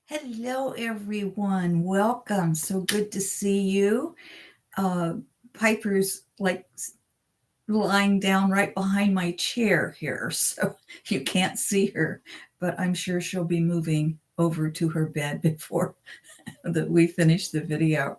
Hello, everyone. Welcome. So good to see you. Uh, Piper's lying down right behind my chair here, so you can't see her, but I'm sure she'll be moving over to her bed before that we finish the video.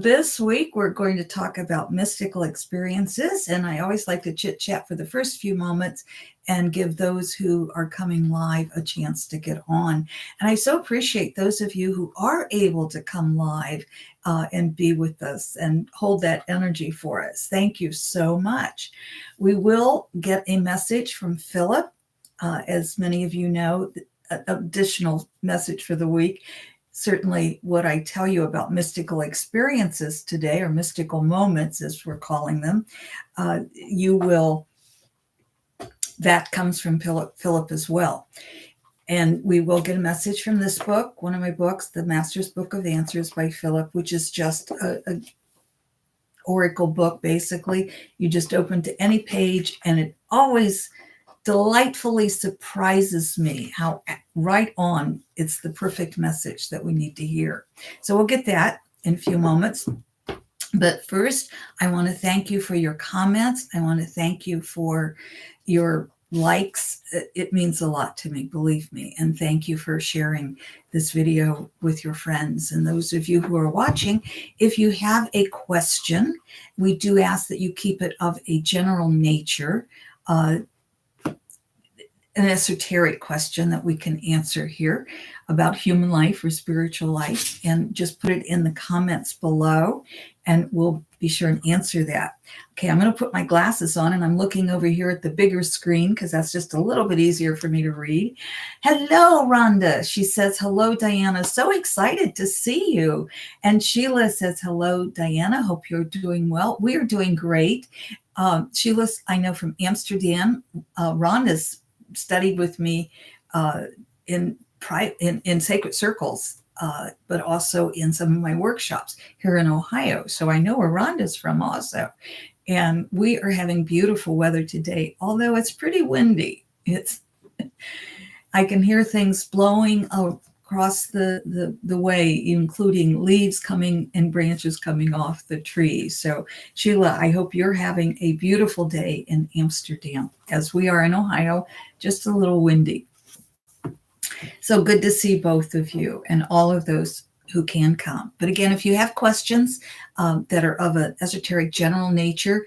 This week, we're going to talk about mystical experiences, and I always like to chit chat for the first few moments and give those who are coming live a chance to get on. And I so appreciate those of you who are able to come live and be with us and hold that energy for us. Thank you so much. We will get a message from Phillip. As many of you know, additional message for the week. Certainly what I tell you about mystical experiences today, or mystical moments as we're calling them, that comes from Phillip as well. And we will get a message from this book, one of my books, The Master's Book of Answers by Phillip, which is just a oracle book. Basically, you just open to any page, and it always delightfully surprises me how right on it's the perfect message that we need to hear. So we'll get that in a few moments. But first, I want to thank you for your comments. I want to thank you for your likes. It means a lot to me, believe me. And thank you for sharing this video with your friends. And those of you who are watching, if you have a question, we do ask that you keep it of a general nature. An esoteric question that we can answer here about human life or spiritual life, and just put it in the comments below and we'll be sure and answer that. Okay, I'm going to put my glasses on and I'm looking over here at the bigger screen because that's just a little bit easier for me to read. Hello, Rhonda. She says, hello, Diana. So excited to see you. And Sheila says, hello, Diana. Hope you're doing well. We are doing great. Sheila's, I know, from Amsterdam. Rhonda's studied with me in sacred circles, but also in some of my workshops here in Ohio. So I know where Rhonda's from also. And we are having beautiful weather today, although it's pretty windy. I can hear things blowing across the way, including leaves coming and branches coming off the trees. So Sheila, I hope you're having a beautiful day in Amsterdam, as we are in Ohio, just a little windy. So good to see both of you and all of those who can come. But again, if you have questions that are of an esoteric general nature,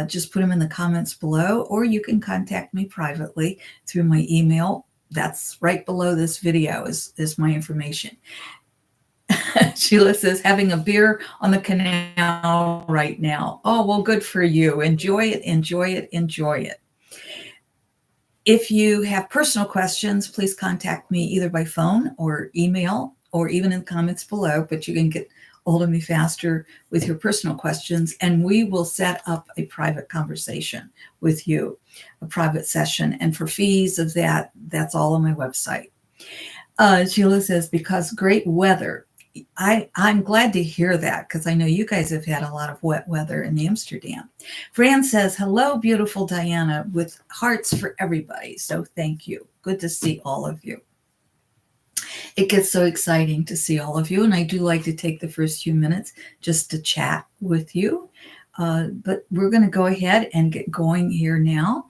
just put them in the comments below, or you can contact me privately through my email. That's right below this video is my information. Sheila says, having a beer on the canal right now. Oh, well, good for you. Enjoy it, enjoy it, enjoy it. If you have personal questions, please contact me either by phone or email, or even in the comments below, but you can get hold of me faster with your personal questions, and we will set up a private conversation with you, a private session. And for fees of that, that's all on my website. Sheila says, because great weather. I'm glad to hear that, because I know you guys have had a lot of wet weather in Amsterdam. Fran says, hello, beautiful Diana, with hearts for everybody. So thank you. Good to see all of you. It gets so exciting to see all of you, and I do like to take the first few minutes just to chat with you. But we're going to go ahead and get going here now.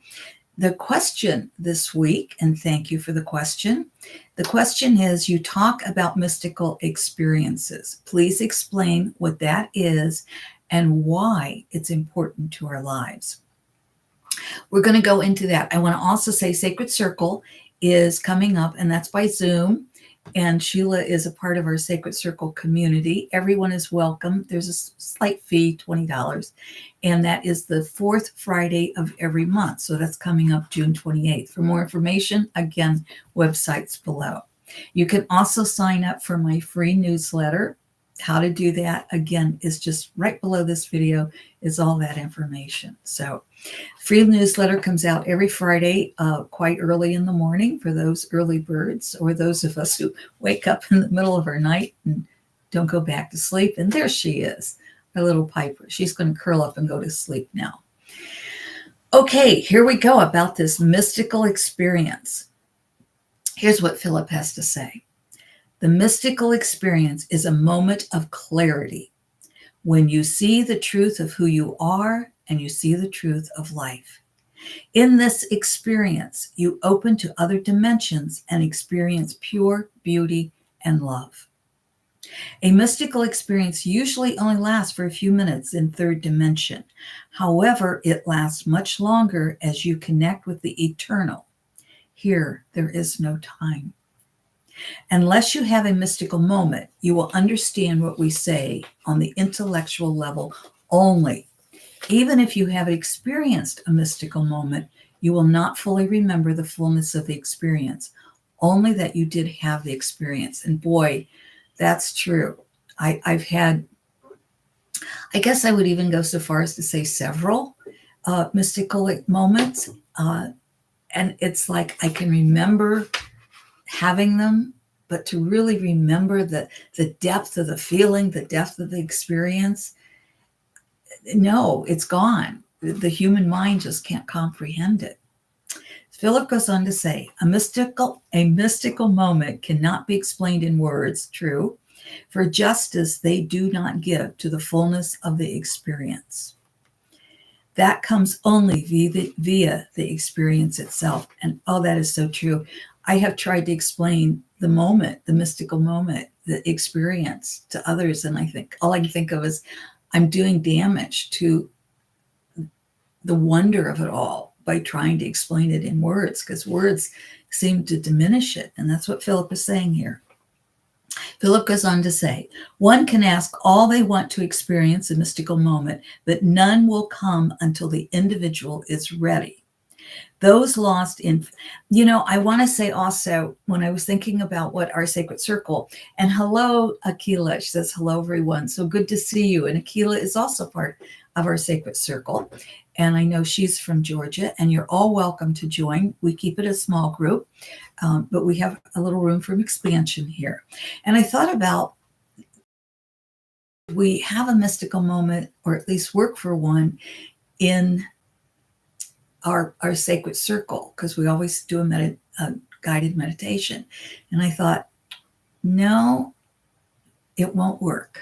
The question this week, and thank you for the question. The question is, you talk about mystical experiences. Please explain what that is and why it's important to our lives. We're going to go into that. I want to also say Sacred Circle is coming up, and that's by Zoom. And Sheila is a part of our Sacred Circle community. Everyone is welcome. There's a slight fee, $20. And that is the fourth Friday of every month. So that's coming up June 28th. For more information, again, websites below. You can also sign up for my free newsletter. How to do that, again, is just right below this video is all that information. So free newsletter comes out every Friday, quite early in the morning for those early birds, or those of us who wake up in the middle of our night and don't go back to sleep. And there she is, our little Piper. She's going to curl up and go to sleep now. Okay, here we go about this mystical experience. Here's what Phillip has to say. The mystical experience is a moment of clarity when you see the truth of who you are and you see the truth of life. In this experience, you open to other dimensions and experience pure beauty and love. A mystical experience usually only lasts for a few minutes in third dimension. However, it lasts much longer as you connect with the eternal. Here, there is no time. Unless you have a mystical moment, you will understand what we say on the intellectual level only. Even if you have experienced a mystical moment, you will not fully remember the fullness of the experience, only that you did have the experience. And boy, that's true. I've had, I guess I would even go so far as to say several mystical moments. And it's like I can remember having them, but to really remember the depth of the feeling, the depth of the experience, no, it's gone. The human mind just can't comprehend it. Phillip goes on to say, a mystical moment cannot be explained in words, true, for justice they do not give to the fullness of the experience. That comes only via the experience itself. And oh, that is so true. I have tried to explain the moment, the mystical moment, the experience to others. And I think all I can think of is I'm doing damage to the wonder of it all by trying to explain it in words, because words seem to diminish it. And that's what Phillip is saying here. Phillip goes on to say, one can ask all they want to experience a mystical moment, but none will come until the individual is ready. Those lost in, I want to say also, when I was thinking about what our sacred circle, and hello, Akila, she says, hello, everyone. So good to see you. And Akila is also part of our sacred circle. And I know she's from Georgia, and you're all welcome to join. We keep it a small group, but we have a little room for expansion here. And I thought about, we have a mystical moment, or at least work for one, in our sacred circle, because we always do a guided meditation. And I thought, no, it won't work.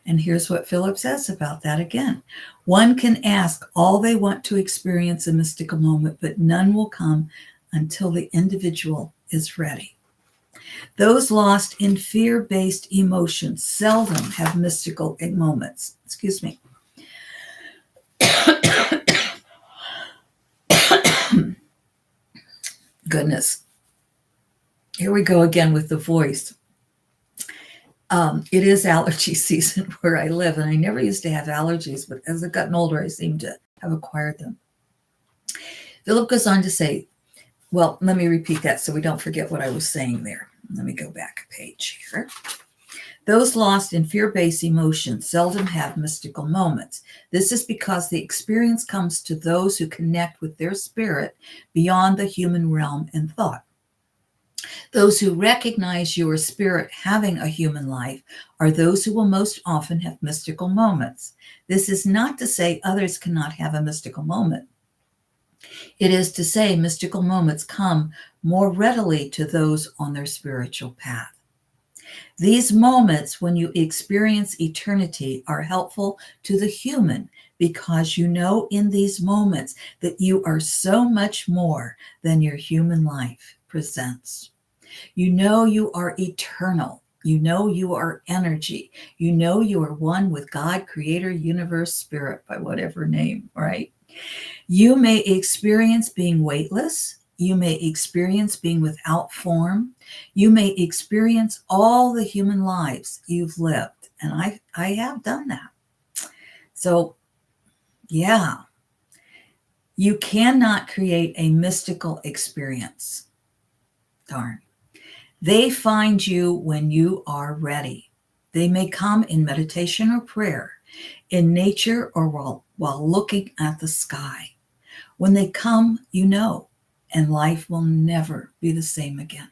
And here's what Phillip says about that again. One can ask all they want to experience a mystical moment, but none will come until the individual is ready. Those lost in fear-based emotions seldom have mystical moments. Excuse me. Goodness. Here we go again with the voice. It is allergy season where I live, and I never used to have allergies, but as I've gotten older, I seem to have acquired them. Phillip goes on to say, well, let me repeat that so we don't forget what I was saying there. Let me go back a page here. Those lost in fear-based emotions seldom have mystical moments. This is because the experience comes to those who connect with their spirit beyond the human realm and thought. Those who recognize your spirit having a human life are those who will most often have mystical moments. This is not to say others cannot have a mystical moment. It is to say mystical moments come more readily to those on their spiritual path. These moments, when you experience eternity, are helpful to the human because you know in these moments that you are so much more than your human life presents. You know you are eternal. You know you are energy. You know you are one with God, Creator, Universe, Spirit, by whatever name, right? You may experience being weightless. You may experience being without form. You may experience all the human lives you've lived. And I have done that. So, yeah, you cannot create a mystical experience. Darn. They find you when you are ready. They may come in meditation or prayer, in nature, or while looking at the sky. When they come, you know, and life will never be the same again.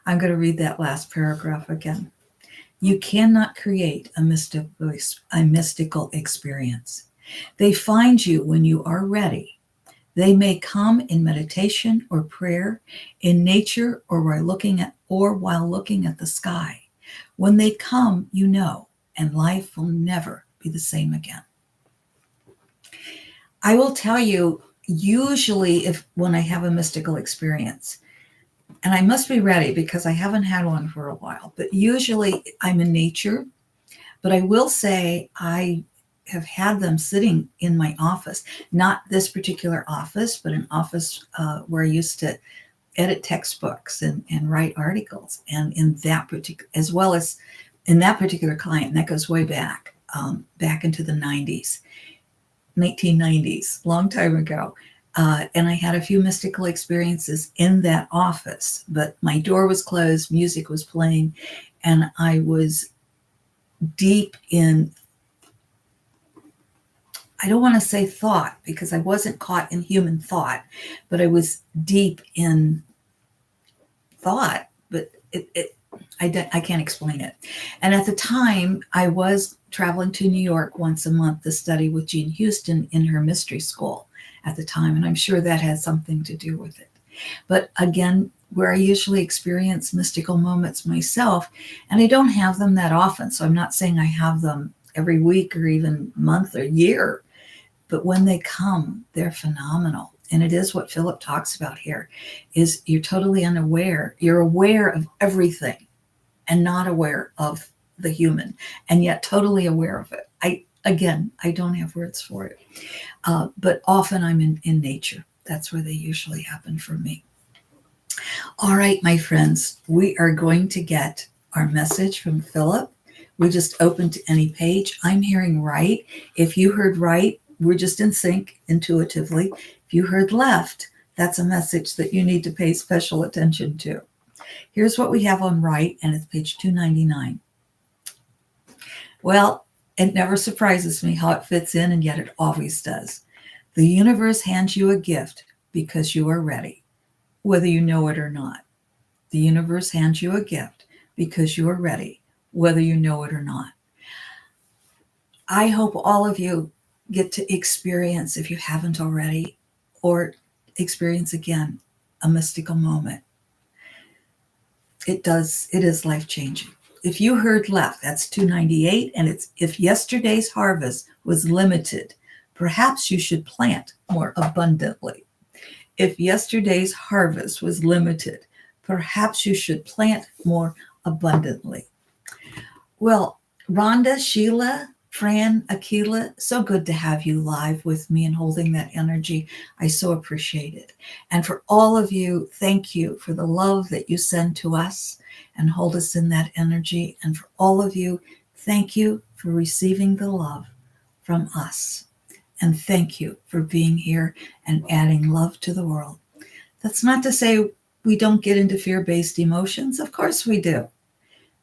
I'm going to read that last paragraph again. You cannot create a mystical experience. They find you when you are ready. They may come in meditation or prayer, in nature, or or while looking at the sky. When they come, you know, and life will never be the same again. I will tell you, usually when I have a mystical experience, and I must be ready because I haven't had one for a while, but usually I'm in nature. But I will say I have had them sitting in my office, not this particular office, but an office where I used to edit textbooks and write articles. And in that particular, as well as in that particular client, and that goes way back, back into the 90s, 1990s, long time ago. And I had a few mystical experiences in that office, but my door was closed, music was playing, and I was deep in, I don't want to say thought because I wasn't caught in human thought, but I was deep in thought, but I can't explain it. And at the time, I was traveling to New York once a month to study with Jean Houston in her mystery school at the time, and I'm sure that had something to do with it. But again, where I usually experience mystical moments myself, and I don't have them that often, so I'm not saying I have them every week or even month or year, but when they come, they're phenomenal. And it is what Phillip talks about here, is you're totally unaware. You're aware of everything and not aware of the human, and yet totally aware of it. I don't have words for it, but often I'm in nature. That's where they usually happen for me. All right, my friends, we are going to get our message from Phillip. We just open to any page. I'm hearing right. If you heard right, we're just in sync intuitively. If you heard left, that's a message that you need to pay special attention to. Here's what we have on right, and it's page 299. Well, it never surprises me how it fits in, and yet it always does. The universe hands you a gift because you are ready, whether you know it or not. The universe hands you a gift because you are ready, whether you know it or not. I hope all of you get to experience, if you haven't already, or experience again, a mystical moment. It is life-changing. If you heard left, that's 298, and it's if yesterday's harvest was limited, perhaps you should plant more abundantly. If yesterday's harvest was limited, perhaps you should plant more abundantly. Well, Rhonda, Sheila, Fran, Akila, so good to have you live with me and holding that energy. I so appreciate it. And for all of you, thank you for the love that you send to us and hold us in that energy. And for all of you, thank you for receiving the love from us. And thank you for being here and adding love to the world. That's not to say we don't get into fear-based emotions. Of course we do.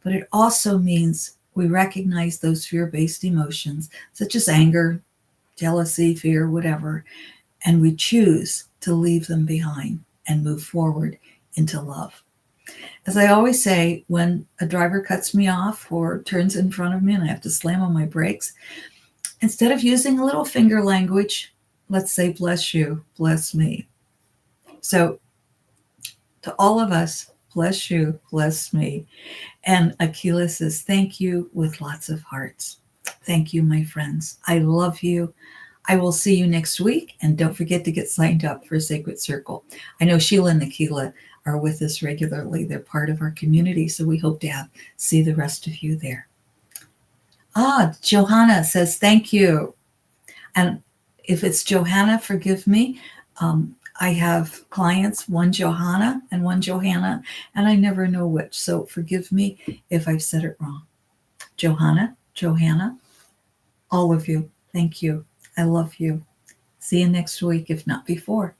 But it also means we recognize those fear-based emotions, such as anger, jealousy, fear, whatever, and we choose to leave them behind and move forward into love. As I always say, when a driver cuts me off or turns in front of me and I have to slam on my brakes, instead of using a little finger language, let's say, bless you, bless me. So to all of us, bless you, bless me. And Akila says, thank you with lots of hearts. Thank you, my friends. I love you. I will see you next week. And don't forget to get signed up for Sacred Circle. I know Sheila and Akila are with us regularly. They're part of our community. So we hope to see the rest of you there. Johanna says, thank you. And if it's Johanna, forgive me. I have clients, one Johanna and one Johanna, and I never know which. So forgive me if I've said it wrong. Johanna, all of you, thank you. I love you. See you next week, if not before.